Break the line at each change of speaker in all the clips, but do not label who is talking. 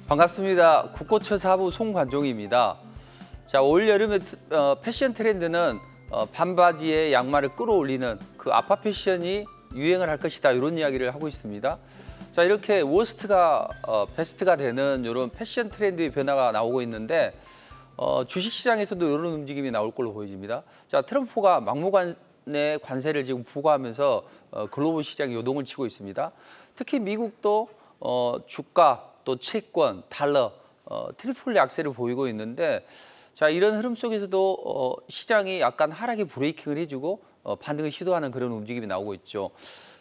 반갑습니다. 국고처 사부 송관종입니다. 자, 올 여름의 패션 트렌드는 반바지에 양말을 끌어올리는 그 아파 패션이 유행을 할 것이다, 이런 이야기를 하고 있습니다. 자, 이렇게 워스트가 베스트가 되는 이런 패션 트렌드의 변화가 나오고 있는데 주식시장에서도 이런 움직임이 나올 걸로 보여집니다. 자, 트럼프가 막무가내 관세를 지금 부과하면서 글로벌 시장이 요동을 치고 있습니다. 특히 미국도 주가 또 채권, 달러, 트리플 약세를 보이고 있는데, 자, 이런 흐름 속에서도 시장이 약간 하락의 브레이킹을 해주고 반등을 시도하는 그런 움직임이 나오고 있죠.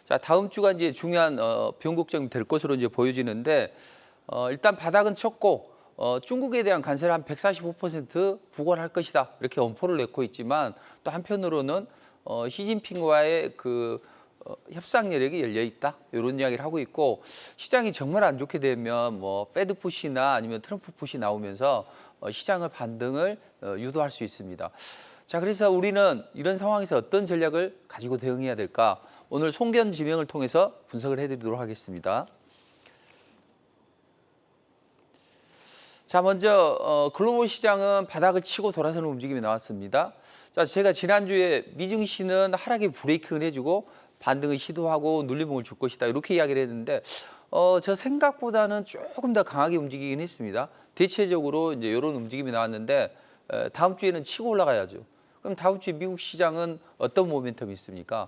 자, 다음 주가 이제 중요한 변곡점이 될 것으로 이제 보여지는데, 일단 바닥은 쳤고 중국에 대한 관세를 한 145% 부과할 것이다, 이렇게 엄포를 내고 있지만, 또 한편으로는 시진핑과의 그 협상 여력이 열려 있다, 이런 이야기를 하고 있고, 시장이 정말 안 좋게 되면 뭐 패드 푸시나 아니면 트럼프 푸시 나오면서 시장을 반등을 유도할 수 있습니다. 자, 그래서 우리는 이런 상황에서 어떤 전략을 가지고 대응해야 될까? 오늘 송견 지명을 통해서 분석을 해드리도록 하겠습니다. 자, 먼저 글로벌 시장은 바닥을 치고 돌아서는 움직임이 나왔습니다. 자, 제가 지난주에 미증시는 하락의 브레이크를 해주고 반등을 시도하고 눌림목을 줄 것이다, 이렇게 이야기를 했는데 저 생각보다는 조금 더 강하게 움직이긴 했습니다. 대체적으로 이제 이런 움직임이 나왔는데 다음 주에는 치고 올라가야죠. 그럼 다음 주에 미국 시장은 어떤 모멘텀이 있습니까?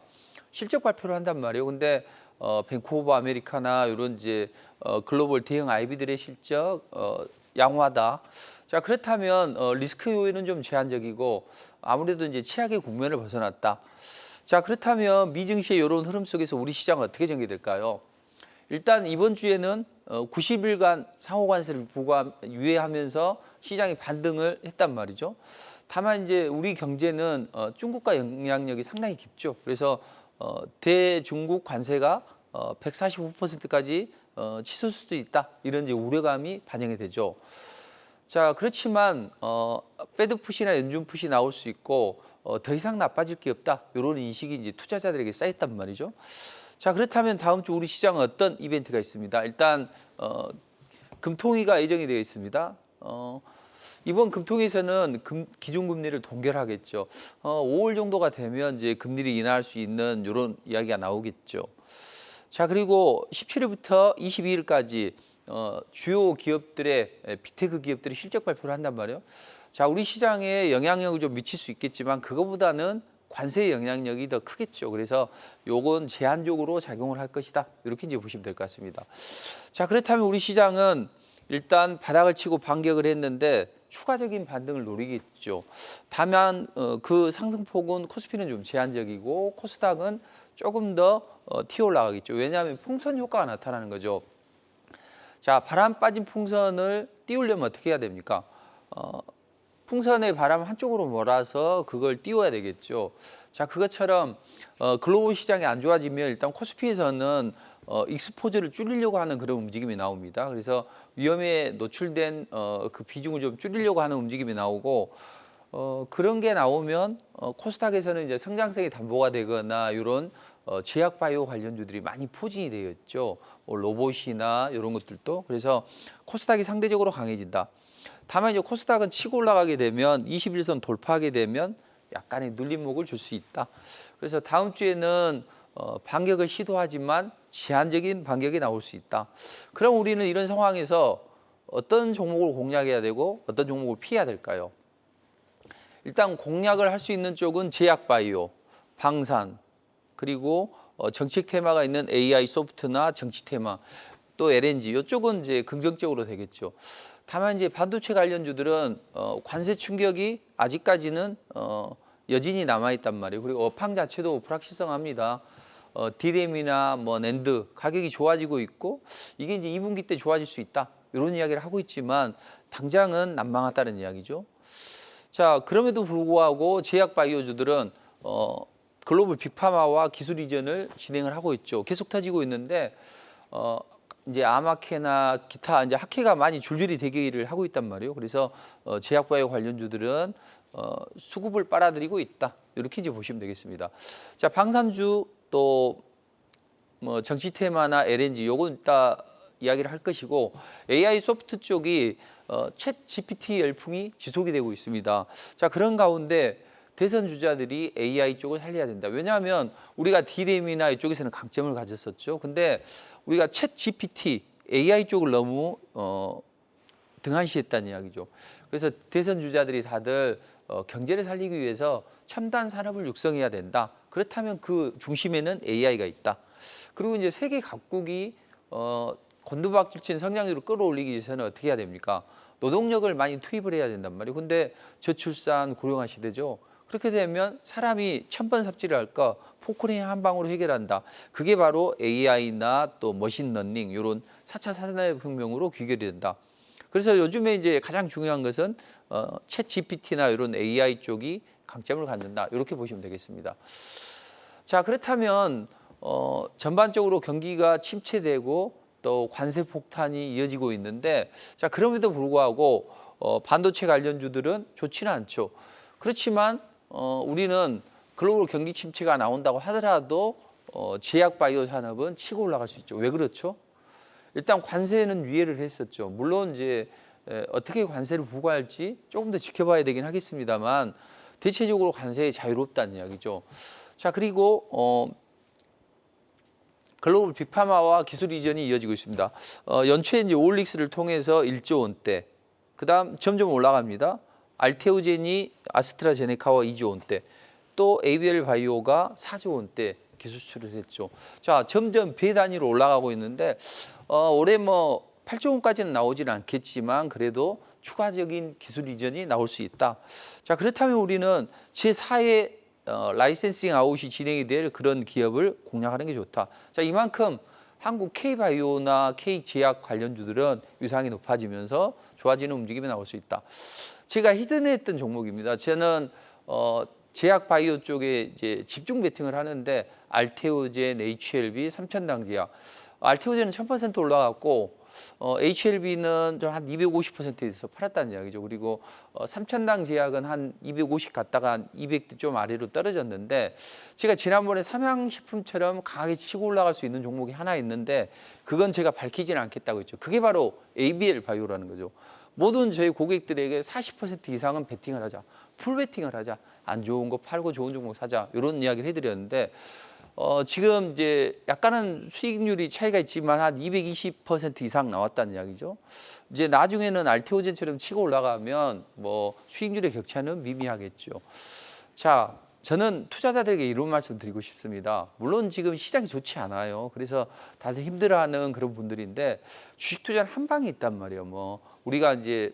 실적 발표를 한단 말이에요. 근데 뱅크 오브 아메리카나 이런 이제 글로벌 대형 IB들의 실적 양호하다. 자, 그렇다면 리스크 요인은 좀 제한적이고 아무래도 이제 최악의 국면을 벗어났다. 자, 그렇다면 미증시의 이런 흐름 속에서 우리 시장은 어떻게 전개될까요? 일단 이번 주에는 90일간 상호관세를 유예하면서 시장이 반등을 했단 말이죠. 다만 이제 우리 경제는 중국과 영향력이 상당히 깊죠. 그래서 대중국 관세가 145%까지 치솟을 수도 있다, 이런 이제 우려감이 반영이 되죠. 자, 그렇지만 패드 푸시나 연준 푸시 나올 수 있고 더 이상 나빠질 게 없다, 이런 인식이 이제 투자자들에게 쌓였단 말이죠. 자, 그렇다면 다음 주 우리 시장은 어떤 이벤트가 있습니다. 일단 금통위가 예정이 되어 있습니다. 이번 금통위에서는 기준금리를 동결하겠죠. 5월 정도가 되면 이제 금리를 인하할 수 있는 이런 이야기가 나오겠죠. 자, 그리고 17일부터 22일까지 주요 기업들의 빅테크 기업들이 실적 발표를 한단 말이에요. 자, 우리 시장에 영향력을 좀 미칠 수 있겠지만 그거보다는 관세의 영향력이 더 크겠죠. 그래서 요건 제한적으로 작용을 할 것이다, 이렇게 이제 보시면 될 것 같습니다. 자, 그렇다면 우리 시장은 일단 바닥을 치고 반격을 했는데 추가적인 반등을 노리겠죠. 다만 그 상승폭은 코스피는 좀 제한적이고 코스닥은 조금 더 튀어 올라가겠죠. 왜냐하면 풍선 효과가 나타나는 거죠. 자, 바람 빠진 풍선을 띄우려면 어떻게 해야 됩니까? 풍선의 바람 한쪽으로 몰아서 그걸 띄워야 되겠죠. 자, 그것처럼 글로벌 시장이 안 좋아지면 일단 코스피에서는 익스포즈를 줄이려고 하는 그런 움직임이 나옵니다. 그래서 위험에 노출된 그 비중을 좀 줄이려고 하는 움직임이 나오고, 그런 게 나오면 코스닥에서는 이제 성장성이 담보가 되거나 이런 제약 바이오 관련주들이 많이 포진이 되어 있죠. 로봇이나 이런 것들도. 그래서 코스닥이 상대적으로 강해진다. 다만 이제 코스닥은 치고 올라가게 되면 21선 돌파하게 되면 약간의 눌림목을 줄 수 있다. 그래서 다음 주에는 반격을 시도하지만 제한적인 반격이 나올 수 있다. 그럼 우리는 이런 상황에서 어떤 종목을 공략해야 되고 어떤 종목을 피해야 될까요? 일단 공략을 할 수 있는 쪽은 제약 바이오, 방산, 그리고 정책 테마가 있는 AI 소프트나 정치 테마, 또 LNG, 이쪽은 이제 긍정적으로 되겠죠. 다만 이제 반도체 관련주들은 관세 충격이 아직까지는 여진이 남아 있단 말이에요. 그리고 업황 자체도 불확실성합니다. 디램이나 뭐 낸드 가격이 좋아지고 있고 이게 이제 2분기 때 좋아질 수 있다, 이런 이야기를 하고 있지만 당장은 난망하다는 이야기죠. 자, 그럼에도 불구하고 제약 바이오주들은 글로벌 빅파마와 기술 이전을 진행을 하고 있죠. 계속 터지고 있는데 이제 아마케나 기타 이제 학회가 많이 줄줄이 대기를 하고 있단 말이에요. 그래서 제약바이오 관련주들은 수급을 빨아들이고 있다, 이렇게 이제 보시면 되겠습니다. 자, 방산주 또 뭐 정치 테마나 LNG 요건 이따 이야기를 할 것이고 AI 소프트 쪽이 챗 GPT 열풍이 지속이 되고 있습니다. 자, 그런 가운데 대선 주자들이 AI 쪽을 살려야 된다. 왜냐하면 우리가 D램이나 이쪽에서는 강점을 가졌었죠. 근데 우리가 챗 GPT, AI 쪽을 너무 등한시했다는 이야기죠. 그래서 대선 주자들이 다들 경제를 살리기 위해서 첨단 산업을 육성해야 된다. 그렇다면 그 중심에는 AI가 있다. 그리고 이제 세계 각국이 곤두박질친 성장률을 끌어올리기 위해서는 어떻게 해야 됩니까? 노동력을 많이 투입을 해야 된단 말이에요. 근데 저출산 고령화 시대죠. 그렇게 되면 사람이 천번 삽질을 할까 포크레인 한 방으로 해결한다. 그게 바로 AI나 또 머신러닝 이런 4차 산업혁명으로 귀결이 된다. 그래서 요즘에 이제 가장 중요한 것은 챗 GPT나 이런 AI 쪽이 강점을 갖는다. 이렇게 보시면 되겠습니다. 자, 그렇다면 전반적으로 경기가 침체되고 또 관세 폭탄이 이어지고 있는데, 자, 그럼에도 불구하고 반도체 관련주들은 좋지는 않죠. 그렇지만 우리는 글로벌 경기 침체가 나온다고 하더라도 제약 바이오 산업은 치고 올라갈 수 있죠. 왜 그렇죠? 일단 관세는 유예를 했었죠. 물론 이제 어떻게 관세를 부과할지 조금 더 지켜봐야 되긴 하겠습니다만 대체적으로 관세에 자유롭다는 이야기죠. 자, 그리고 글로벌 빅파마와 기술 이전이 이어지고 있습니다. 연초에 이제 올릭스를 통해서 1조 원대, 그다음 점점 올라갑니다. 알테오젠이 아스트라제네카와 2조 원대, 또 ABL 바이오가 4조 원대 기술 수출을 했죠. 자, 점점 배 단위로 올라가고 있는데 올해 뭐 8조 원까지는 나오지는 않겠지만 그래도 추가적인 기술 이전이 나올 수 있다. 자, 그렇다면 우리는 제4의 라이센싱 아웃이 진행이 될 그런 기업을 공략하는 게 좋다. 자, 이만큼 한국 K바이오나 K제약 관련주들은 위상이 높아지면서 좋아지는 움직임이 나올 수 있다. 제가 히든했던 종목입니다. 저는 제약 바이오 쪽에 이제 집중 베팅을 하는데 알테오젠, HLB, 삼천당 제약. 알테오젠은 1000% 올라갔고 HLB는 좀 한 250%에서 팔았다는 이야기죠. 그리고 삼천당 제약은 한 250 갔다가 200대 좀 아래로 떨어졌는데 제가 지난번에 삼양식품처럼 강하게 치고 올라갈 수 있는 종목이 하나 있는데 그건 제가 밝히지는 않겠다고 했죠. 그게 바로 ABL 바이오라는 거죠. 모든 저희 고객들에게 40% 이상은 베팅을 하자. 풀 베팅을 하자. 안 좋은 거 팔고 좋은 종목 사자. 이런 이야기를 해드렸는데 지금 이제 약간은 수익률이 차이가 있지만 한 220% 이상 나왔다는 이야기죠. 이제 나중에는 알테오젠처럼 치고 올라가면 뭐 수익률의 격차는 미미하겠죠. 자, 저는 투자자들에게 이런 말씀 드리고 싶습니다. 물론 지금 시장이 좋지 않아요. 그래서 다들 힘들어하는 그런 분들인데 주식 투자는 한 방이 있단 말이에요. 뭐 우리가 이제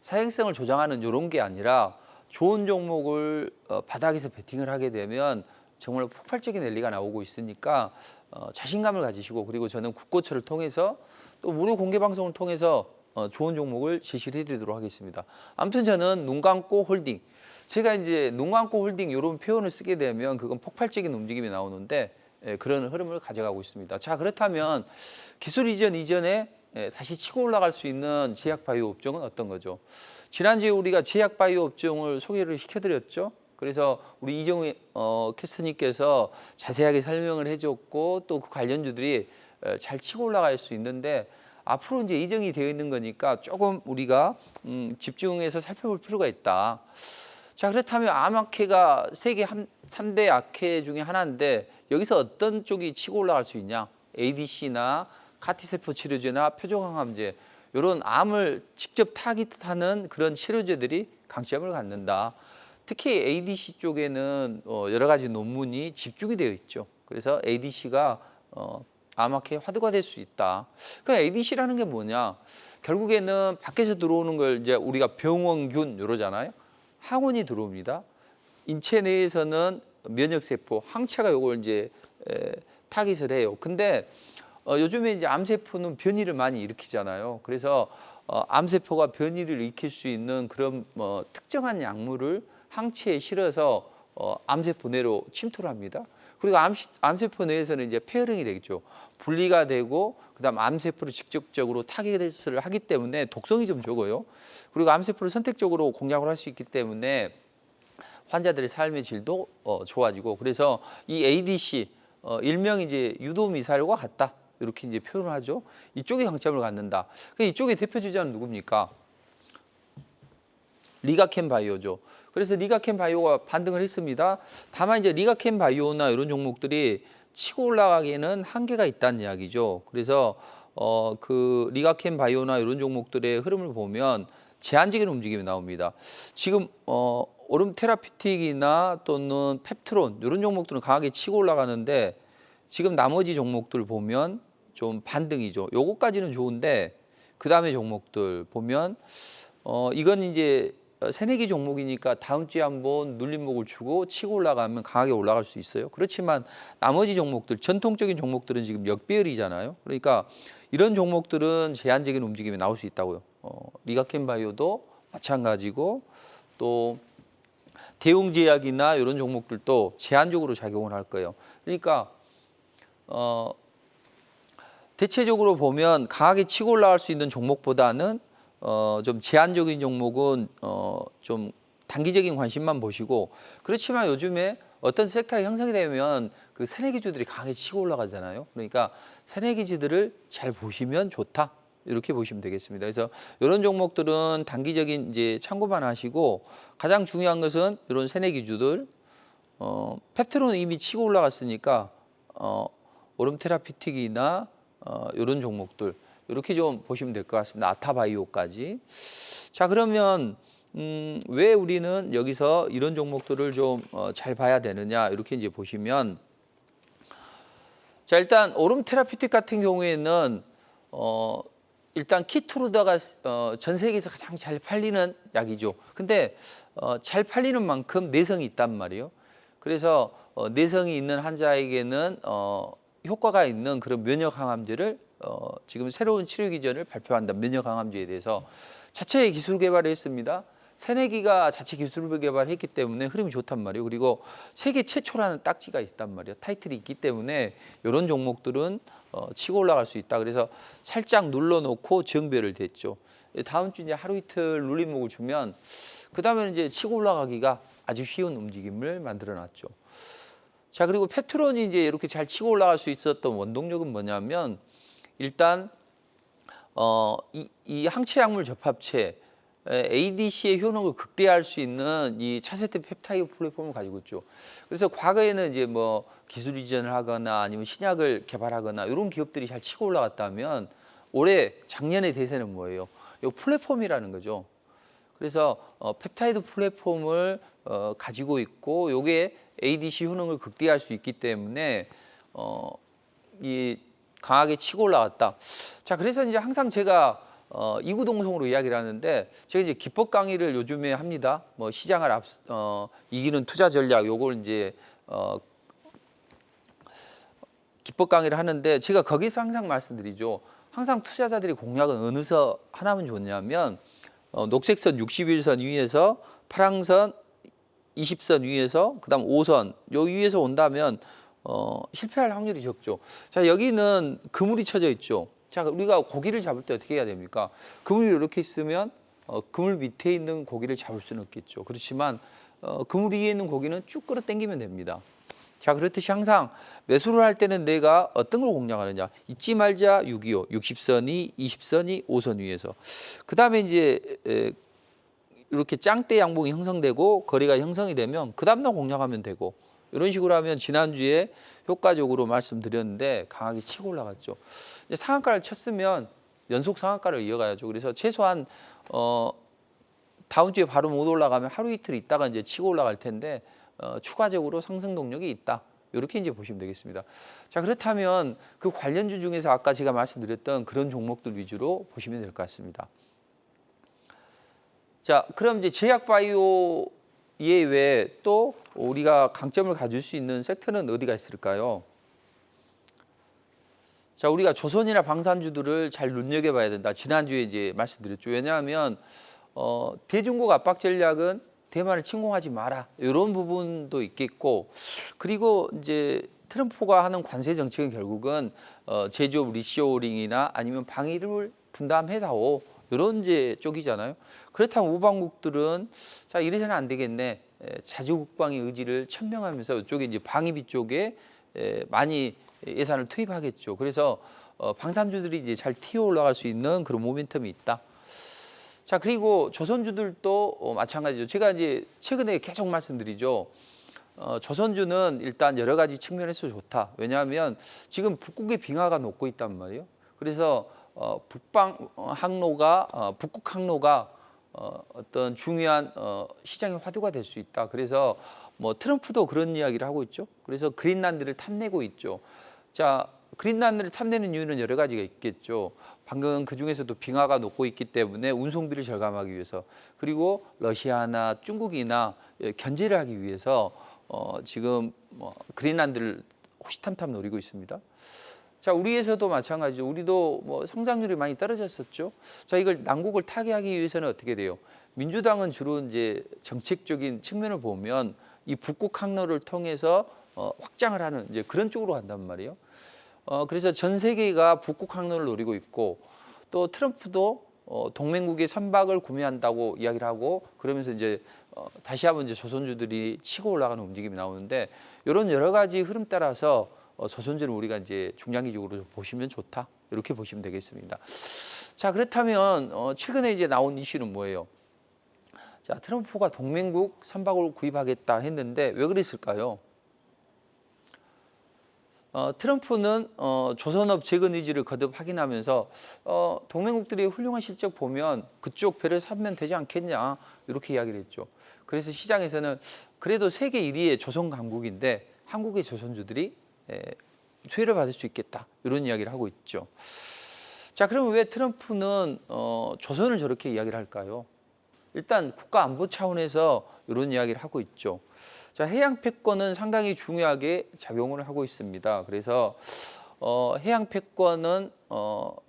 사행성을 조장하는 이런 게 아니라 좋은 종목을 바닥에서 베팅을 하게 되면 정말 폭발적인 랠리가 나오고 있으니까 자신감을 가지시고, 그리고 저는 국고처를 통해서 또 무료 공개 방송을 통해서 좋은 종목을 제시를 해드리도록 하겠습니다. 아무튼 저는 눈 감고 홀딩. 제가 이제 눈 감고 홀딩 이런 표현을 쓰게 되면 그건 폭발적인 움직임이 나오는데 그런 흐름을 가져가고 있습니다. 자, 그렇다면 기술 이전 이전에 다시 치고 올라갈 수 있는 제약 바이오 업종은 어떤 거죠? 지난주에 우리가 제약 바이오 업종을 소개를 시켜드렸죠. 그래서 우리 이정우 캐스터님께서 자세하게 설명을 해줬고 또 그 관련주들이 잘 치고 올라갈 수 있는데 앞으로 이제 예정이 되어 있는 거니까 조금 우리가 집중해서 살펴볼 필요가 있다. 자, 그렇다면 암학회가 세계 3대 악회 중에 하나인데 여기서 어떤 쪽이 치고 올라갈 수 있냐? ADC나 카티세포 치료제나 표적항암제 이런 암을 직접 타깃하는 그런 치료제들이 강점을 갖는다. 특히 ADC 쪽에는 여러 가지 논문이 집중이 되어 있죠. 그래서 ADC가 암학회 화두가 될 수 있다. 그러니까 ADC라는 게 뭐냐? 결국에는 밖에서 들어오는 걸 이제 우리가 병원균 이러잖아요. 항원이 들어옵니다. 인체 내에서는 면역세포, 항체가 요걸 이제 타깃을 해요. 근데 요즘에 이제 암세포는 변이를 많이 일으키잖아요. 그래서 암세포가 변이를 일으킬 수 있는 그런 특정한 약물을 항체에 실어서 암세포 내로 침투를 합니다. 그리고 암세포 내에서는 이제 폐혈행이 되겠죠. 분리가 되고 그다음 암세포를 직접적으로 타겟을 하기 때문에 독성이 좀 적어요. 그리고 암세포를 선택적으로 공략을 할 수 있기 때문에 환자들의 삶의 질도 좋아지고, 그래서 이 ADC 일명 이제 유도 미사일과 같다. 이렇게 이제 표현을 하죠. 이쪽이 강점을 갖는다. 이쪽의 대표 주자는 누굽니까? 리가켄 바이오죠. 그래서 리가켄 바이오가 반등을 했습니다. 다만 이제 리가켄 바이오나 이런 종목들이 치고 올라가기에는 한계가 있다는 이야기죠. 그래서 그 리가켄 바이오나 이런 종목들의 흐름을 보면 제한적인 움직임이 나옵니다. 지금 오름 테라피틱이나 또는 펩트론 이런 종목들은 강하게 치고 올라가는데 지금 나머지 종목들 보면 좀 반등이죠. 요거까지는 좋은데 그 다음에 종목들 보면 이건 이제 새내기 종목이니까 다음 주에 한번 눌림목을 주고 치고 올라가면 강하게 올라갈 수 있어요. 그렇지만 나머지 종목들, 전통적인 종목들은 지금 역배열이잖아요. 그러니까 이런 종목들은 제한적인 움직임이 나올 수 있다고요. 리가켄 바이오도 마찬가지고 또 대웅제약이나 이런 종목들도 제한적으로 작용을 할 거예요. 그러니까 대체적으로 보면 강하게 치고 올라갈 수 있는 종목보다는 좀 제한적인 종목은 좀 단기적인 관심만 보시고, 그렇지만 요즘에 어떤 섹터가 형성이 되면 그 새내기주들이 강하게 치고 올라가잖아요. 그러니까 새내기주들을 잘 보시면 좋다, 이렇게 보시면 되겠습니다. 그래서 이런 종목들은 단기적인 이제 참고만 하시고, 가장 중요한 것은 이런 새내기주들 펩트론은 이미 치고 올라갔으니까 오름 테라피틱이나 이런 종목들 이렇게 좀 보시면 될 것 같습니다. 아타바이오까지. 자, 그러면 왜 우리는 여기서 이런 종목들을 좀 잘 봐야 되느냐, 이렇게 이제 보시면, 자, 일단 오름 테라피틱 같은 경우에는 일단 키토르다가 전 세계에서 가장 잘 팔리는 약이죠. 근데 잘 팔리는 만큼 내성이 있단 말이에요. 그래서 내성이 있는 환자에게는 효과가 있는 그런 면역 항암제를 지금 새로운 치료 기전을 발표한다. 면역 항암제에 대해서 자체 기술 개발을 했습니다. 새내기가 자체 기술 개발했기 때문에 흐름이 좋단 말이에요. 그리고 세계 최초라는 딱지가 있단 말이에요. 타이틀이 있기 때문에 이런 종목들은 치고 올라갈 수 있다. 그래서 살짝 눌러놓고 정배를 됐죠. 다음 주 이제 하루 이틀 눌림목을 주면 그 다음에는 이제 치고 올라가기가 아주 쉬운 움직임을 만들어놨죠. 자, 그리고 펩트론이 이제 이렇게 잘 치고 올라갈 수 있었던 원동력은 뭐냐면, 일단 이 항체 약물 접합체 ADC의 효능을 극대화할 수 있는 이 차세대 펩타이드 플랫폼을 가지고 있죠. 그래서 과거에는 이제 뭐 기술 이전을 하거나 아니면 신약을 개발하거나 이런 기업들이 잘 치고 올라갔다면, 올해 작년의 대세는 뭐예요? 이 플랫폼이라는 거죠. 그래서 펩타이드 플랫폼을 가지고 있고, 요게 ADC 효능을 극대화할 수 있기 때문에 이 강하게 치고 올라갔다. 자, 그래서 이제 항상 제가 이구동성으로 이야기를 하는데, 제가 이제 기법 강의를 요즘에 합니다. 뭐 시장을 이기는 투자 전략, 요걸 이제 기법 강의를 하는데, 제가 거기서 항상 말씀드리죠. 항상 투자자들이 공략은 어느서 하나면 좋냐면, 녹색선 61선 위에서 파랑선 20선 위에서 그다음 5선 요 위에서 온다면 실패할 확률이 적죠. 자, 여기는 그물이 쳐져 있죠. 자, 우리가 고기를 잡을 때 어떻게 해야 됩니까? 그물이 이렇게 있으면 그물 밑에 있는 고기를 잡을 수는 없겠죠. 그렇지만 그물 위에 있는 고기는 쭉 끌어 당기면 됩니다. 자, 그렇듯이 항상 매수를 할 때는 내가 어떤 걸 공략하느냐. 잊지 말자 625, 60선이, 20선이 5선 위에서. 그 다음에 이제 이렇게 짱대 양봉이 형성되고 거리가 형성이 되면 그 다음날 공략하면 되고, 이런 식으로 하면 지난주에 효과적으로 말씀드렸는데 강하게 치고 올라갔죠. 이제 상한가를 쳤으면 연속 상한가를 이어가야죠. 그래서 최소한 다음 주에 바로 못 올라가면 하루 이틀 있다가 이제 치고 올라갈 텐데 추가적으로 상승 동력이 있다. 이렇게 이제 보시면 되겠습니다. 자, 그렇다면 그 관련주 중에서 아까 제가 말씀드렸던 그런 종목들 위주로 보시면 될 것 같습니다. 자, 그럼 이제 제약바이오 예외 또 우리가 강점을 가질 수 있는 섹터는 어디가 있을까요? 자, 우리가 조선이나 방산주들을 잘 눈여겨봐야 된다. 지난주에 이제 말씀드렸죠. 왜냐하면 대중국 압박 전략은 대만을 침공하지 마라, 이런 부분도 있겠고, 그리고 이제 트럼프가 하는 관세 정책은 결국은 제조업 리쇼링이나 아니면 방위를 분담해다오, 이런 이제 쪽이잖아요. 그렇다면 우방국들은 자, 이래서는 안 되겠네. 자주국방의 의지를 천명하면서 이쪽에 이제 방위비 쪽에 많이 예산을 투입하겠죠. 그래서 방산주들이 이제 잘 튀어 올라갈 수 있는 그런 모멘텀이 있다. 자, 그리고 조선주들도 마찬가지죠. 제가 이제 최근에 계속 말씀드리죠. 조선주는 일단 여러 가지 측면에서 좋다. 왜냐하면 지금 북극의 빙하가 녹고 있단 말이에요. 그래서 북방 항로가 북극 항로가 어떤 중요한 시장의 화두가 될 수 있다. 그래서 뭐 트럼프도 그런 이야기를 하고 있죠. 그래서 그린란드를 탐내고 있죠. 자, 그린란드를 탐내는 이유는 여러 가지가 있겠죠. 방금 그 중에서도 빙하가 녹고 있기 때문에 운송비를 절감하기 위해서, 그리고 러시아나 중국이나 견제를 하기 위해서 지금 그린란드를 호시탐탐 노리고 있습니다. 자, 우리에서도 마찬가지죠. 우리도 뭐 성장률이 많이 떨어졌었죠. 자, 이걸 난국을 타개하기 위해서는 어떻게 돼요? 민주당은 주로 이제 정책적인 측면을 보면 이 북극 항로를 통해서 확장을 하는 이제 그런 쪽으로 간단 말이에요. 그래서 전 세계가 북극 항로를 노리고 있고, 또 트럼프도 동맹국의 선박을 구매한다고 이야기를 하고, 그러면서 이제 다시 한번 이제 조선주들이 치고 올라가는 움직임이 나오는데, 이런 여러 가지 흐름 따라서 조선주를 우리가 이제 중장기적으로 보시면 좋다, 이렇게 보시면 되겠습니다. 자, 그렇다면 최근에 이제 나온 이슈는 뭐예요? 자, 트럼프가 동맹국 선박을 구입하겠다 했는데 왜 그랬을까요? 트럼프는 조선업 재건 의지를 거듭 확인하면서 동맹국들이 훌륭한 실적 보면 그쪽 배를 사면 되지 않겠냐, 이렇게 이야기를 했죠. 그래서 시장에서는 그래도 세계 1위의 조선 강국인데 한국의 조선주들이 수혜를 받을 수 있겠다, 이런 이야기를 하고 있죠. 자, 그러면 왜 트럼프는 조선을 저렇게 이야기를 할까요? 일단 국가 안보 차원에서 이런 이야기를 하고 있죠. 자, 해양 패권은 상당히 중요하게 작용을 하고 있습니다. 그래서 해양 패권은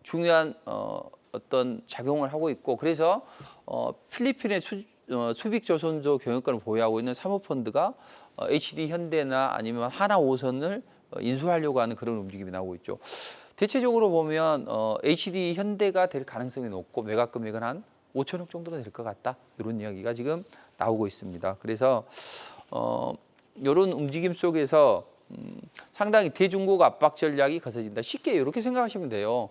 중요한 어떤 작용을 하고 있고, 그래서 필리핀의 수빅 조선조 경영권을 보유하고 있는 사모펀드가 HD 현대나 아니면 하나 5선을 인수하려고 하는 그런 움직임이 나오고 있죠. 대체적으로 보면 HD 현대가 될 가능성이 높고 매각 금액은 한 5천억 정도가 될 것 같다, 이런 이야기가 지금 나오고 있습니다. 그래서 이런 움직임 속에서 상당히 대중국 압박 전략이 거세진다, 쉽게 이렇게 생각하시면 돼요.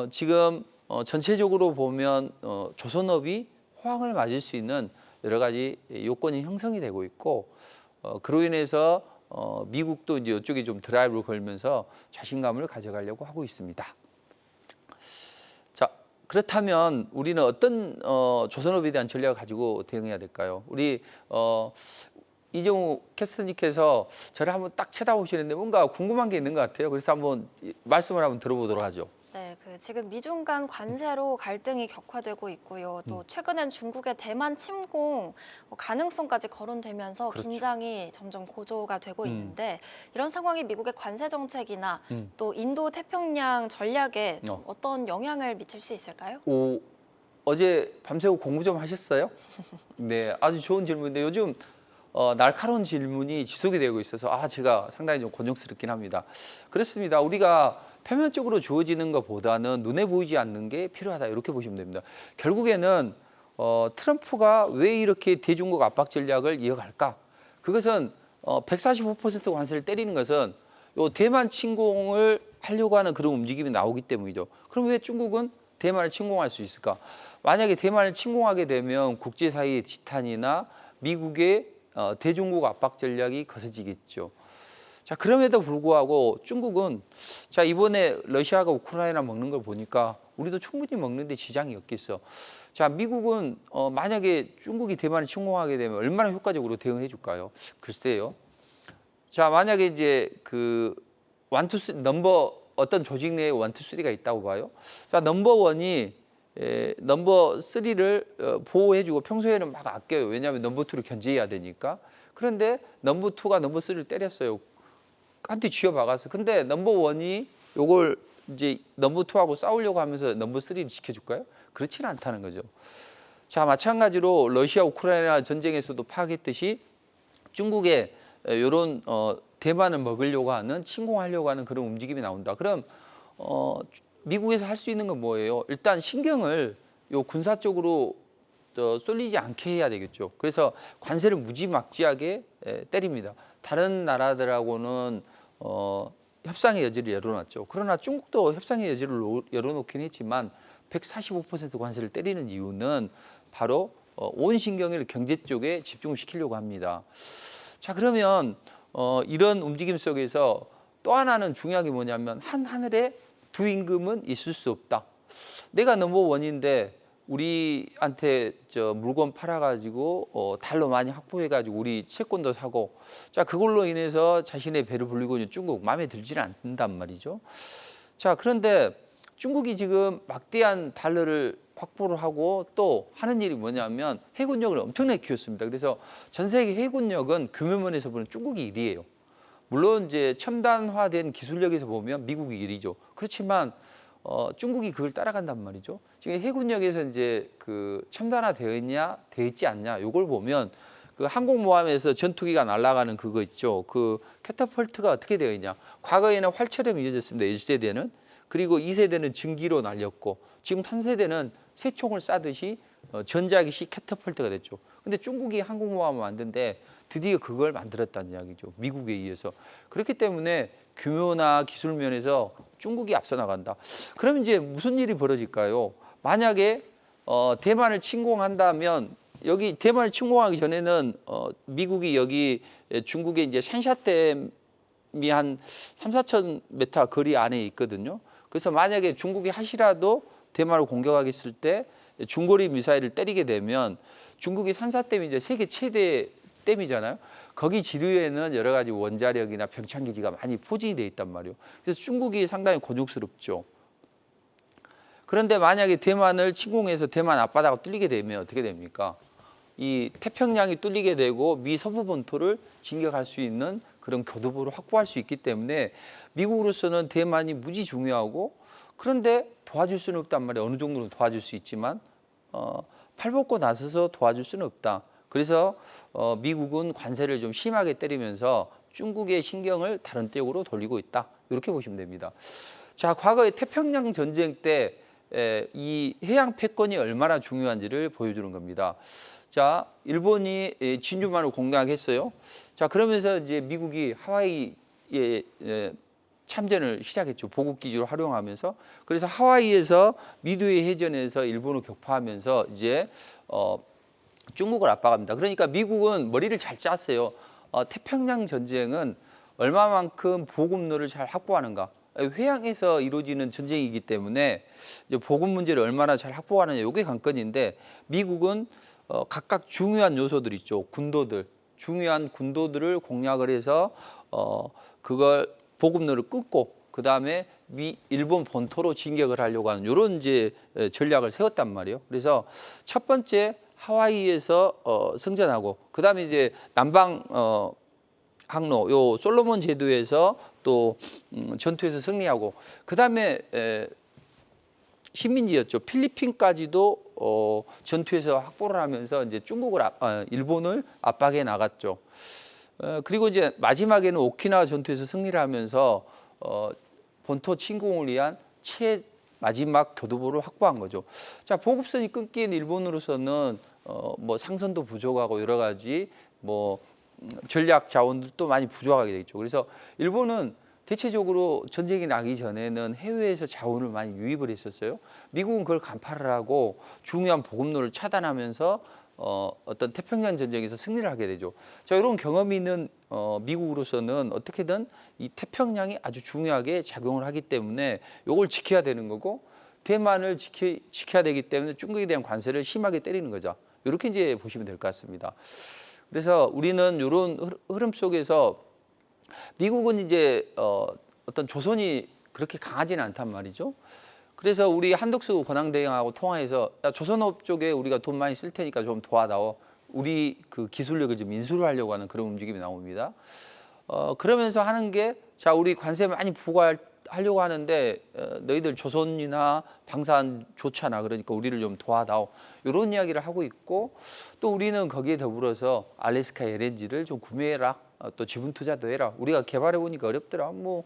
지금 전체적으로 보면 조선업이 호황을 맞을 수 있는 여러 가지 요건이 형성이 되고 있고, 그로 인해서 미국도 이제 이쪽에 좀 드라이브를 걸면서 자신감을 가져가려고 하고 있습니다. 자, 그렇다면 우리는 어떤 조선업에 대한 전략을 가지고 대응해야 될까요? 우리 이정우 캐스터님께서 저를 한번 딱 쳐다보시는데 뭔가 궁금한 게 있는 것 같아요. 그래서 한번 말씀을 한번 들어보도록 하죠.
네, 지금 미중 간 관세로 갈등이 격화되고 있고요. 또 최근엔 중국의 대만 침공 가능성까지 거론되면서
그렇죠.
긴장이 점점 고조가 되고 있는데, 이런 상황이 미국의 관세 정책이나 또 인도 태평양 전략에 어떤 영향을 미칠 수 있을까요?
어제 밤새고 공부 좀 하셨어요? 네, 아주 좋은 질문인데 요즘 날카로운 질문이 지속이 되고 있어서 제가 상당히 좀 곤욕스럽긴 합니다. 그렇습니다. 우리가 표면적으로 주어지는 것보다는 눈에 보이지 않는 게 필요하다, 이렇게 보시면 됩니다. 결국에는 트럼프가 왜 이렇게 대중국 압박 전략을 이어갈까? 그것은 145% 관세를 때리는 것은 요 대만 침공을 하려고 하는 그런 움직임이 나오기 때문이죠. 그럼 왜 중국은 대만을 침공할 수 있을까? 만약에 대만을 침공하게 되면 국제사회의 지탄이나 미국의 대중국 압박 전략이 거세지겠죠. 자, 그럼에도 불구하고 중국은 자, 이번에 러시아가 우크라이나 먹는 걸 보니까 우리도 충분히 먹는데 지장이 없겠어. 자, 미국은 만약에 중국이 대만을 침공하게 되면 얼마나 효과적으로 대응해 줄까요? 글쎄요. 자, 만약에 이제 그 넘버 어떤 조직 내에 1, 2, 3가 있다고 봐요. 자, 넘버 1이 넘버 3를 보호해주고 평소에는 막 아껴요. 왜냐하면 넘버 2를 견제해야 되니까. 그런데 넘버 2가 넘버 3를 때렸어요. 한 대 쥐어박았어. 근데 넘버 1이 요걸 이제 넘버 2하고 싸우려고 하면서 넘버 3를 지켜줄까요? 그렇지는 않다는 거죠. 자, 마찬가지로 러시아 우크라이나 전쟁에서도 파악했듯이 중국의 이런 대만을 먹으려고 하는, 침공하려고 하는 그런 움직임이 나온다. 그럼 미국에서 할 수 있는 건 뭐예요? 일단 신경을 요 군사 쪽으로 쏠리지 않게 해야 되겠죠. 그래서 관세를 무지막지하게 때립니다. 다른 나라들하고는 협상의 여지를 열어놨죠. 그러나 중국도 협상의 여지를 열어놓긴 했지만 145% 관세를 때리는 이유는 바로 온 신경을 경제 쪽에 집중을 시키려고 합니다. 자, 그러면 이런 움직임 속에서 또 하나는 중요한 게 뭐냐면 한 하늘에 두 임금은 있을 수 없다. 내가 넘버원인데 우리한테 물건 팔아가지고 달러 많이 확보해가지고 우리 채권도 사고, 자, 그걸로 인해서 자신의 배를 불리고 있는 중국 마음에 들지는 않는단 말이죠. 자, 그런데 중국이 지금 막대한 달러를 확보를 하고 또 하는 일이 뭐냐면 해군력을 엄청나게 키웠습니다. 그래서 전 세계 해군력은 규모면에서 보면 중국이 1위예요. 물론 이제 첨단화된 기술력에서 보면 미국이 1위죠. 그렇지만 중국이 그걸 따라간단 말이죠. 지금 해군력에서 이제 그 첨단화되어 있냐, 되어 있지 않냐, 요걸 보면 그 항공모함에서 전투기가 날아가는 그거 있죠. 그 캐터펄트가 어떻게 되어 있냐. 과거에는 활처럼 이어졌습니다. 1세대는. 그리고 2세대는 전기로 날렸고 지금 3세대는 새총을 쏴듯이 전자기식 캐터펄트가 됐죠. 근데 중국이 항공모함을 만든데 드디어 그걸 만들었다는 이야기죠. 미국에 의해서. 그렇기 때문에 규모나 기술 면에서 중국이 앞서 나간다. 그럼 이제 무슨 일이 벌어질까요? 만약에 대만을 침공한다면 여기 대만을 침공하기 전에는 미국이 여기 중국의 이제 샨샤댐이 한 3,4천 메타 거리 안에 있거든요. 그래서 만약에 중국이 하시라도 대만을 공격하겠을 때 중거리 미사일을 때리게 되면 중국이 산사댐이 이제 세계 최대 댐이잖아요. 거기 지류에는 여러 가지 원자력이나 병창기지가 많이 포진이 돼 있단 말이에요. 그래서 중국이 상당히 곤욕스럽죠. 그런데 만약에 대만을 침공해서 대만 앞바다가 뚫리게 되면 어떻게 됩니까? 이 태평양이 뚫리게 되고 미 서부 본토를 진격할 수 있는 그런 교두보를 확보할 수 있기 때문에 미국으로서는 대만이 무지 중요하고, 그런데 도와줄 수는 없단 말이에요. 어느 정도는 도와줄 수 있지만 팔 벗고 나서서 도와줄 수는 없다. 그래서 미국은 관세를 좀 심하게 때리면서 중국의 신경을 다른 쪽으로 돌리고 있다. 이렇게 보시면 됩니다. 자, 과거에 태평양 전쟁 때 이 해양 패권이 얼마나 중요한지를 보여주는 겁니다. 자, 일본이 진주만을 공략했어요. 자, 그러면서 이제 미국이 하와이에 참전을 시작했죠. 보급 기지로 활용하면서. 그래서 하와이에서 미드웨이 해전에서 일본을 격파하면서 이제 중국을 압박합니다. 그러니까 미국은 머리를 잘 짰어요. 태평양 전쟁은 얼마만큼 보급로를 잘 확보하는가. 해양에서 이루어지는 전쟁이기 때문에 이제 보급 문제를 얼마나 잘 확보하느냐, 이게 관건인데, 미국은 각각 중요한 요소들 있죠. 군도들, 중요한 군도들을 공략을 해서 그걸 보급로를 끊고 그 다음에 일본 본토로 진격을 하려고 하는 이런 이제 전략을 세웠단 말이에요. 그래서 첫 번째 하와이에서 승전하고, 그 다음에 이제 남방 항로, 요 솔로몬 제도에서 또 전투에서 승리하고, 그 다음에 식민지였죠. 필리핀까지도 전투에서 확보를 하면서 이제 일본을 압박해 나갔죠. 그리고 이제 마지막에는 오키나와 전투에서 승리를 하면서 본토 침공을 위한 마지막 교두보를 확보한 거죠. 자, 보급선이 끊긴 일본으로서는 뭐 상선도 부족하고 여러 가지 뭐 전략 자원들도 많이 부족하게 되겠죠. 그래서 일본은 대체적으로 전쟁이 나기 전에는 해외에서 자원을 많이 유입을 했었어요. 미국은 그걸 간파를 하고 중요한 보급로를 차단하면서 어떤 태평양 전쟁에서 승리를 하게 되죠. 자, 이런 경험이 있는 미국으로서는 어떻게든 이 태평양이 아주 중요하게 작용을 하기 때문에 이걸 지켜야 되는 거고, 대만을 지켜야 되기 때문에 중국에 대한 관세를 심하게 때리는 거죠. 이렇게 이제 보시면 될 것 같습니다. 그래서 우리는 이런 흐름 속에서 미국은 이제 어떤 조선이 그렇게 강하지는 않단 말이죠. 그래서 우리 한덕수 권한대행하고 통화해서, 야, 조선업 쪽에 우리가 돈 많이 쓸 테니까 좀 도와다오. 우리 그 기술력을 좀 인수를 하려고 하는 그런 움직임이 나옵니다. 그러면서 하는 게, 자, 우리 관세 많이 부과하려고 하는데 너희들 조선이나 방산 좋잖아. 그러니까 우리를 좀 도와다오. 이런 이야기를 하고 있고, 또 우리는 거기에 더불어서 알래스카 LNG를 좀 구매해라. 또 지분 투자도 해라. 우리가 개발해 보니까 어렵더라. 뭐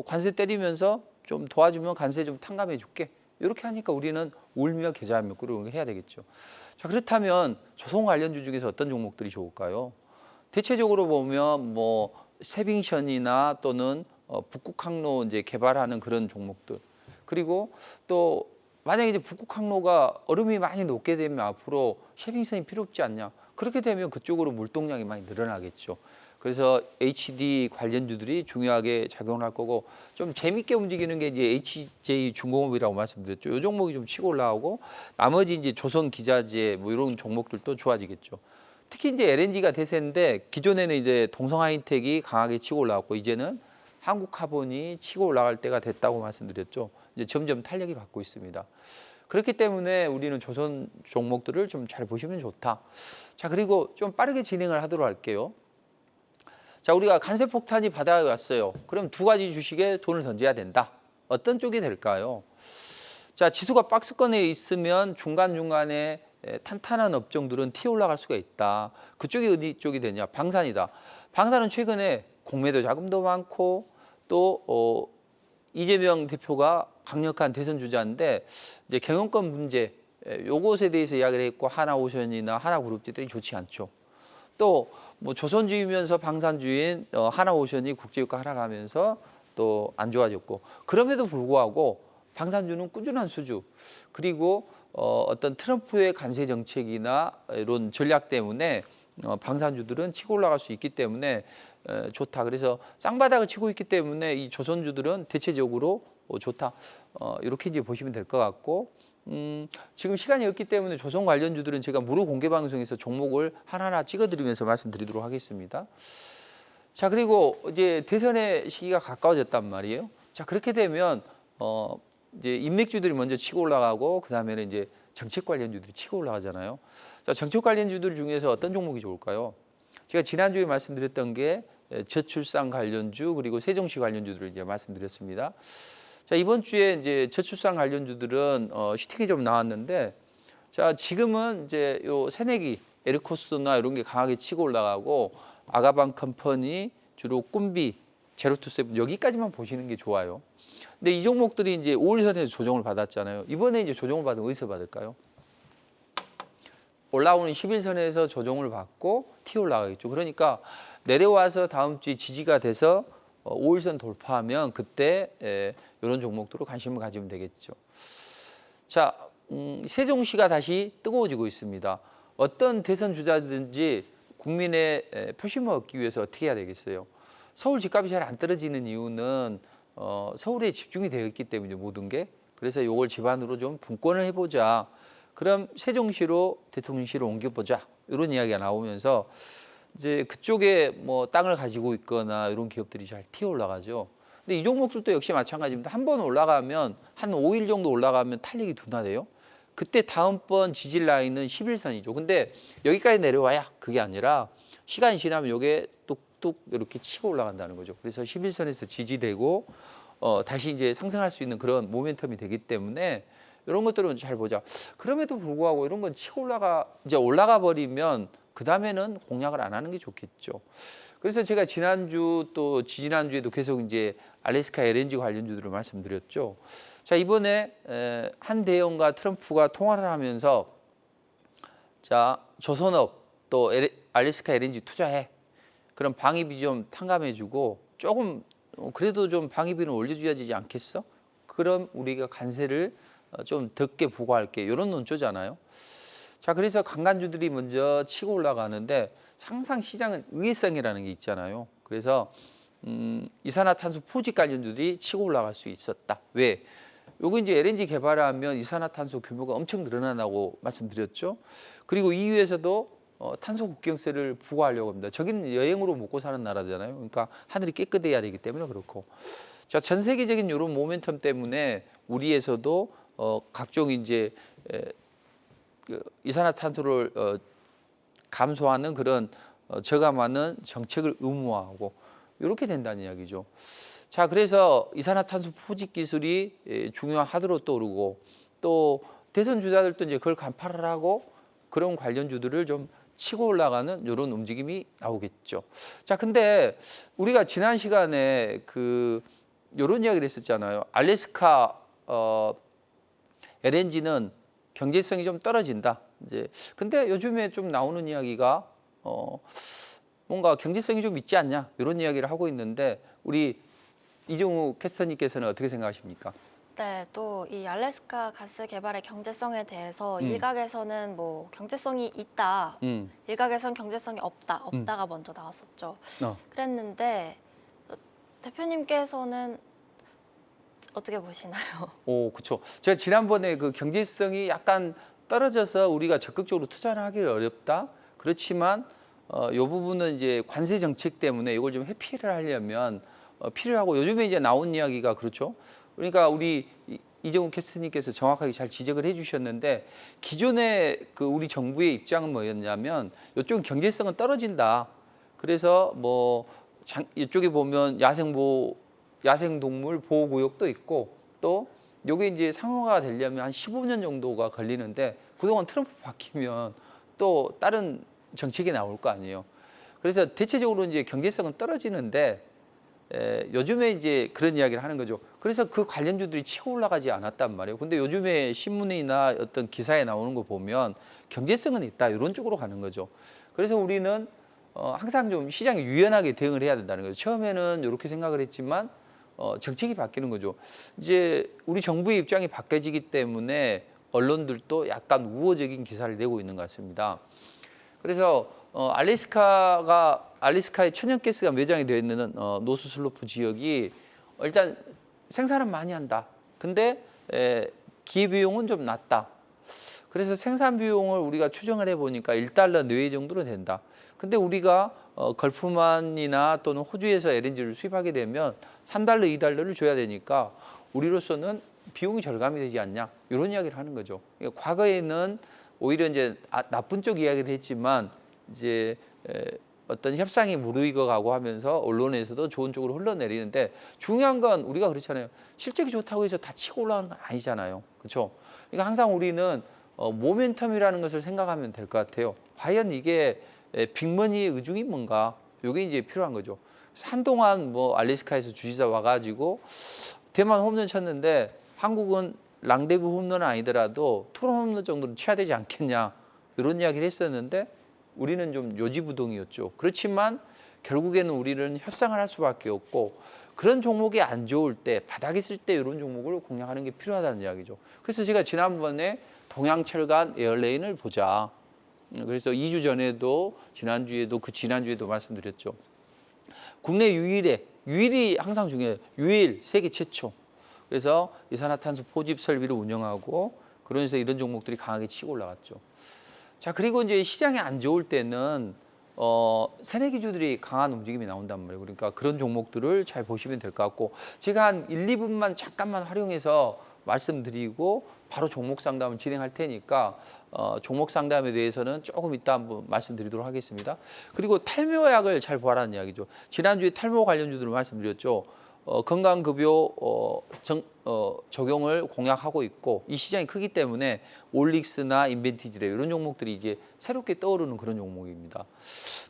관세 때리면서 좀 도와주면 관세 좀 탕감해 줄게. 이렇게 하니까 우리는 울며 겨자하며 그런 거 해야 되겠죠. 자, 그렇다면 조선 관련주 중에서 어떤 종목들이 좋을까요? 대체적으로 보면 뭐 세빙션이나 또는 북극 항로 이제 개발하는 그런 종목들. 그리고 또 만약에 이제 북극 항로가 얼음이 많이 녹게 되면 앞으로 쉐빙선이 필요 없지 않냐. 그렇게 되면 그쪽으로 물동량이 많이 늘어나겠죠. 그래서 HD 관련주들이 중요하게 작용을 할 거고 좀 재밌게 움직이는 게 이제 HJ중공업이라고 말씀드렸죠. 이 종목이 좀 치고 올라오고 나머지 이제 조선기자재 뭐 이런 종목들도 좋아지겠죠. 특히 이제 LNG가 대세인데 기존에는 이제 동성하이텍이 강하게 치고 올라왔고 이제는 한국카본이 치고 올라갈 때가 됐다고 말씀드렸죠. 이제 점점 탄력이 받고 있습니다. 그렇기 때문에 우리는 조선 종목들을 좀 잘 보시면 좋다. 자, 그리고 좀 빠르게 진행을 하도록 할게요. 자, 우리가 관세폭탄이 바닥에 왔어요. 그럼 두 가지 주식에 돈을 던져야 된다. 어떤 쪽이 될까요? 자, 지수가 박스권에 있으면 중간중간에 탄탄한 업종들은 튀어 올라갈 수가 있다. 그쪽이 어디 쪽이 되냐? 방산이다. 방산은 최근에 공매도 자금도 많고 또 이재명 대표가 강력한 대선 주자인데 이제 경영권 문제 요것에 대해서 이야기를 했고 하나오션이나 하나그룹들이 좋지 않죠. 또 뭐 조선주이면서 방산주인 하나오션이 국제유가 하락하면서 또 안 좋아졌고 그럼에도 불구하고 방산주는 꾸준한 수주 그리고 어떤 트럼프의 관세 정책이나 이런 전략 때문에 방산주들은 치고 올라갈 수 있기 때문에 좋다. 그래서 쌍바닥을 치고 있기 때문에 이 조선주들은 대체적으로 좋다. 이렇게 이제 보시면 될 것 같고 지금 시간이 없기 때문에 조선 관련주들은 제가 무료 공개 방송에서 종목을 하나하나 찍어드리면서 말씀드리도록 하겠습니다. 자, 그리고 이제 대선의 시기가 가까워졌단 말이에요. 자, 그렇게 되면 이제 인맥주들이 먼저 치고 올라가고 그 다음에는 이제 정책 관련주들이 치고 올라가잖아요. 자, 정책 관련주들 중에서 어떤 종목이 좋을까요? 제가 지난주에 말씀드렸던 게 저출산 관련주 그리고 세종시 관련주들을 이제 말씀드렸습니다. 자, 이번 주에 이제 저출산 관련주들은 슈팅이 좀 나왔는데 자, 지금은 이제 요 새내기 에르코스나 이런 게 강하게 치고 올라가고 아가방 컴퍼니 주로 꿈비 제로투세븐 여기까지만 보시는 게 좋아요. 근데 이 종목들이 이제 5일선에서 조정을 받았잖아요. 이번에 이제 조정을 받으면 어디서 받을까요? 올라오는 10일선에서 조정을 받고 튀어 올라가겠죠. 그러니까 내려와서 다음 주에 지지가 돼서 5일선 돌파하면 그때 이런 종목들로 관심을 가지면 되겠죠. 자, 세종시가 다시 뜨거워지고 있습니다. 어떤 대선 주자든지 국민의 표심을 얻기 위해서 어떻게 해야 되겠어요? 서울 집값이 잘 안 떨어지는 이유는 서울에 집중이 되어 있기 때문에 모든 게. 그래서 이걸 집안으로 좀 분권을 해보자. 그럼 세종시로 대통령실을 옮겨보자. 이런 이야기가 나오면서 이제 그쪽에 뭐 땅을 가지고 있거나 이런 기업들이 잘 튀어 올라가죠. 근데 이 종목들도 역시 마찬가지입니다. 한 번 올라가면 한 5일 정도 올라가면 탄력이 둔화돼요. 그때 다음번 지지 라인은 11선이죠. 근데 여기까지 내려와야 그게 아니라 시간이 지나면 이게 뚝뚝 이렇게 치고 올라간다는 거죠. 그래서 11선에서 지지되고 다시 이제 상승할 수 있는 그런 모멘텀이 되기 때문에 이런 것들은 잘 보자. 그럼에도 불구하고 이런 건 치고 올라가 버리면 그 다음에는 공략을 안 하는 게 좋겠죠. 그래서 제가 지난주 또 지지난주에도 계속 이제 알래스카 LNG 관련주들을 말씀드렸죠. 자, 이번에 한대영과 트럼프가 통화를 하면서 자, 조선업 또 알래스카 LNG 투자해. 그럼 방위비 좀 탕감해주고 조금 그래도 좀 방위비는 올려줘야 되지 않겠어? 그럼 우리가 관세를 좀 적게 부과할게. 이런 논조잖아요. 자, 그래서 강간주들이 먼저 치고 올라가는데 항상 시장은 의외성이라는 게 있잖아요. 그래서 이산화탄소 포집 관련주들이 치고 올라갈 수 있었다. 왜? 요거 이제 LNG 개발하면 이산화탄소 규모가 엄청 늘어난다고 말씀드렸죠. 그리고 EU에서도 탄소 국경세를 부과하려고 합니다. 저기는 여행으로 먹고 사는 나라잖아요. 그러니까 하늘이 깨끗해야 되기 때문에 그렇고. 자, 전 세계적인 이런 모멘텀 때문에 우리에서도 각종 이제 그 이산화탄소를 감소하는 그런 저감하는 정책을 의무화하고 이렇게 된다는 이야기죠. 자, 그래서 이산화탄소 포집 기술이 중요하도록 떠오르고 또 대선 주자들도 이제 그걸 간파를 하고 그런 관련주들을 좀 치고 올라가는 이런 움직임이 나오겠죠. 자, 근데 우리가 지난 시간에 이런 이야기를 했었잖아요. 알래스카 LNG는 경제성이 좀 떨어진다. 이제 근데 요즘에 좀 나오는 이야기가 뭔가 경제성이 좀 있지 않냐 이런 이야기를 하고 있는데 우리 이정우 캐스터님께서는 어떻게 생각하십니까?
네, 또 이 알래스카 가스 개발의 경제성에 대해서 일각에서는 뭐 경제성이 있다, 일각에선 경제성이 없다가 먼저 나왔었죠. 그랬는데 대표님께서는 어떻게 보시나요?
오, 그렇죠. 제가 지난번에 그 경제성이 약간 떨어져서 우리가 적극적으로 투자를 하기 어렵다. 그렇지만 이 부분은 이제 관세 정책 때문에 이걸 좀 회피를 하려면 필요하고 요즘에 이제 나온 이야기가 그렇죠. 그러니까 우리 이정우 캐스터님께서 정확하게 잘 지적을 해주셨는데 기존의 그 우리 정부의 입장은 뭐였냐면 이쪽은 경제성은 떨어진다. 그래서 뭐 이쪽에 보면 야생동물 보호구역도 있고 또 요게 이제 상용화가 되려면 한 15년 정도가 걸리는데 그동안 트럼프 바뀌면 또 다른 정책이 나올 거 아니에요. 그래서 대체적으로 이제 경제성은 떨어지는데 요즘에 이제 그런 이야기를 하는 거죠. 그래서 그 관련주들이 치고 올라가지 않았단 말이에요. 근데 요즘에 신문이나 어떤 기사에 나오는 거 보면 경제성은 있다 이런 쪽으로 가는 거죠. 그래서 우리는 항상 좀 시장에 유연하게 대응을 해야 된다는 거죠. 처음에는 이렇게 생각을 했지만 정책이 바뀌는 거죠. 이제 우리 정부의 입장이 바뀌어지기 때문에 언론들도 약간 우호적인 기사를 내고 있는 것 같습니다. 그래서 알래스카의 천연가스가 매장이 되어 있는 노스 슬로프 지역이 일단 생산은 많이 한다. 근데 기회비용은 좀 낮다. 그래서 생산 비용을 우리가 추정을 해보니까 1달러 내외 정도로 된다. 근데 우리가 걸프만이나 또는 호주에서 LNG를 수입하게 되면 3달러, 2달러를 줘야 되니까 우리로서는 비용이 절감이 되지 않냐 이런 이야기를 하는 거죠. 그러니까 과거에는 오히려 이제 나쁜 쪽 이야기를 했지만 이제 어떤 협상이 무르익어가고 하면서 언론에서도 좋은 쪽으로 흘러내리는데 중요한 건 우리가 그렇잖아요. 실적이 좋다고 해서 다 치고 올라가는 건 아니잖아요. 그렇죠? 그러니까 항상 우리는 모멘텀이라는 것을 생각하면 될 것 같아요. 과연 이게 빅머니의 의중이 뭔가 이게 이제 필요한 거죠. 한동안 뭐 알래스카에서 주지사 와가지고 대만 홈런 쳤는데 한국은 랑데부 홈런은 아니더라도 투런 홈런 정도는 쳐야 되지 않겠냐 이런 이야기를 했었는데 우리는 좀 요지부동이었죠. 그렇지만 결국에는 우리는 협상을 할 수밖에 없고 그런 종목이 안 좋을 때 바닥에 있을 때 이런 종목을 공략하는 게 필요하다는 이야기죠. 그래서 제가 지난번에 동양철간 에어레인을 보자. 그래서 2주 전에도 지난주에도 그 지난주에도 말씀드렸죠. 국내 유일이 항상 중요해요. 유일 세계 최초. 그래서 이산화탄소 포집 설비를 운영하고 그러면서 이런 종목들이 강하게 치고 올라갔죠. 자, 그리고 이제 시장이 안 좋을 때는 새내기주들이 강한 움직임이 나온단 말이에요. 그러니까 그런 종목들을 잘 보시면 될 것 같고 제가 한 1, 2분만 잠깐만 활용해서 말씀드리고 바로 종목 상담을 진행할 테니까 종목 상담에 대해서는 조금 이따 한번 말씀드리도록 하겠습니다. 그리고 탈모약을 잘 보라는 이야기죠. 지난주에 탈모 관련주들을 말씀드렸죠. 건강급여 적용을 공약하고 있고 이 시장이 크기 때문에 올릭스나 인벤티지레 이런 종목들이 이제 새롭게 떠오르는 그런 종목입니다.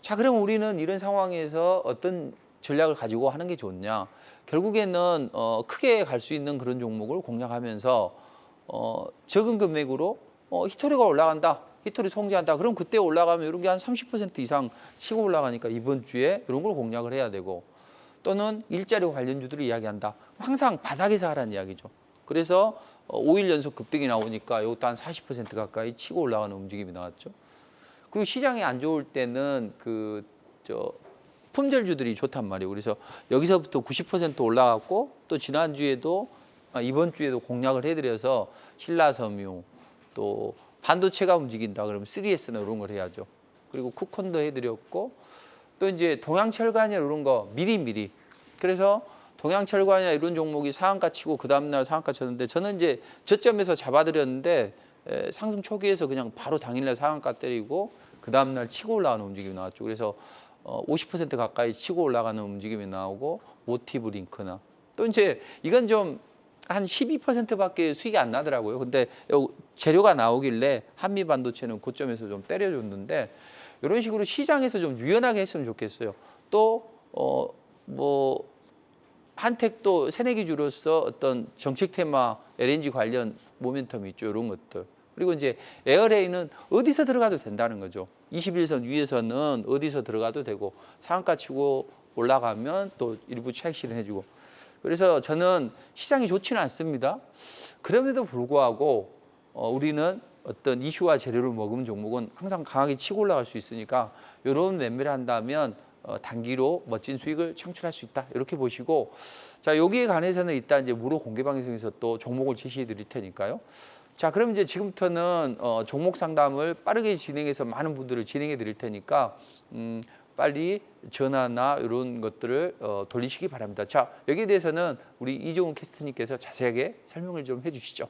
자, 그럼 우리는 이런 상황에서 어떤 전략을 가지고 하는 게 좋냐? 결국에는 크게 갈 수 있는 그런 종목을 공략하면서 적은 금액으로 히토리가 올라간다. 히토리 통제한다. 그럼 그때 올라가면 이런 게 한 30% 이상 치고 올라가니까 이번 주에 이런 걸 공략을 해야 되고 또는 일자리 관련주들을 이야기한다. 항상 바닥에서 하라는 이야기죠. 그래서 5일 연속 급등이 나오니까 이것도 한 40% 가까이 치고 올라가는 움직임이 나왔죠. 그리고 시장이 안 좋을 때는 품절주들이 좋단 말이에요. 그래서 여기서부터 90% 올라갔고 또 지난주에도 이번 주에도 공략을 해드려서 신라섬유 또 반도체가 움직인다 그러면 3S나 이런 걸 해야죠. 그리고 쿠콘도 해드렸고 또 이제 동양철관이나 이런 거 미리 그래서 동양철관이나 이런 종목이 상한가 치고 그 다음날 상한가 쳤는데 저는 이제 저점에서 잡아드렸는데 상승 초기에서 그냥 바로 당일날 상한가 때리고 그 다음날 치고 올라가는 움직임이 나왔죠. 그래서 50% 가까이 치고 올라가는 움직임이 나오고 모티브 링크나 또 이제 이건 좀 한 12%밖에 수익이 안 나더라고요. 근데 재료가 나오길래 한미 반도체는 고점에서 좀 때려줬는데 이런 식으로 시장에서 좀 유연하게 했으면 좋겠어요. 또 뭐 한택도 새내기주로서 어떤 정책 테마 LNG 관련 모멘텀이 있죠. 이런 것들. 그리고 이제 에어레인은 어디서 들어가도 된다는 거죠. 21선 위에서는 어디서 들어가도 되고 상한가 치고 올라가면 또 일부 차익 실현해주고 그래서 저는 시장이 좋지는 않습니다. 그럼에도 불구하고 우리는 어떤 이슈와 재료를 먹으면 종목은 항상 강하게 치고 올라갈 수 있으니까 이런 매매를 한다면 단기로 멋진 수익을 창출할 수 있다. 이렇게 보시고, 자, 여기에 관해서는 이따 이제 무료 공개 방송에서 또 종목을 제시해 드릴 테니까요. 자, 그럼 이제 지금부터는 종목 상담을 빠르게 진행해서 많은 분들을 진행해 드릴 테니까 빨리 전화나 이런 것들을 돌리시기 바랍니다. 자, 여기에 대해서는 우리 이종훈 캐스터님께서 자세하게 설명을 좀 해주시죠.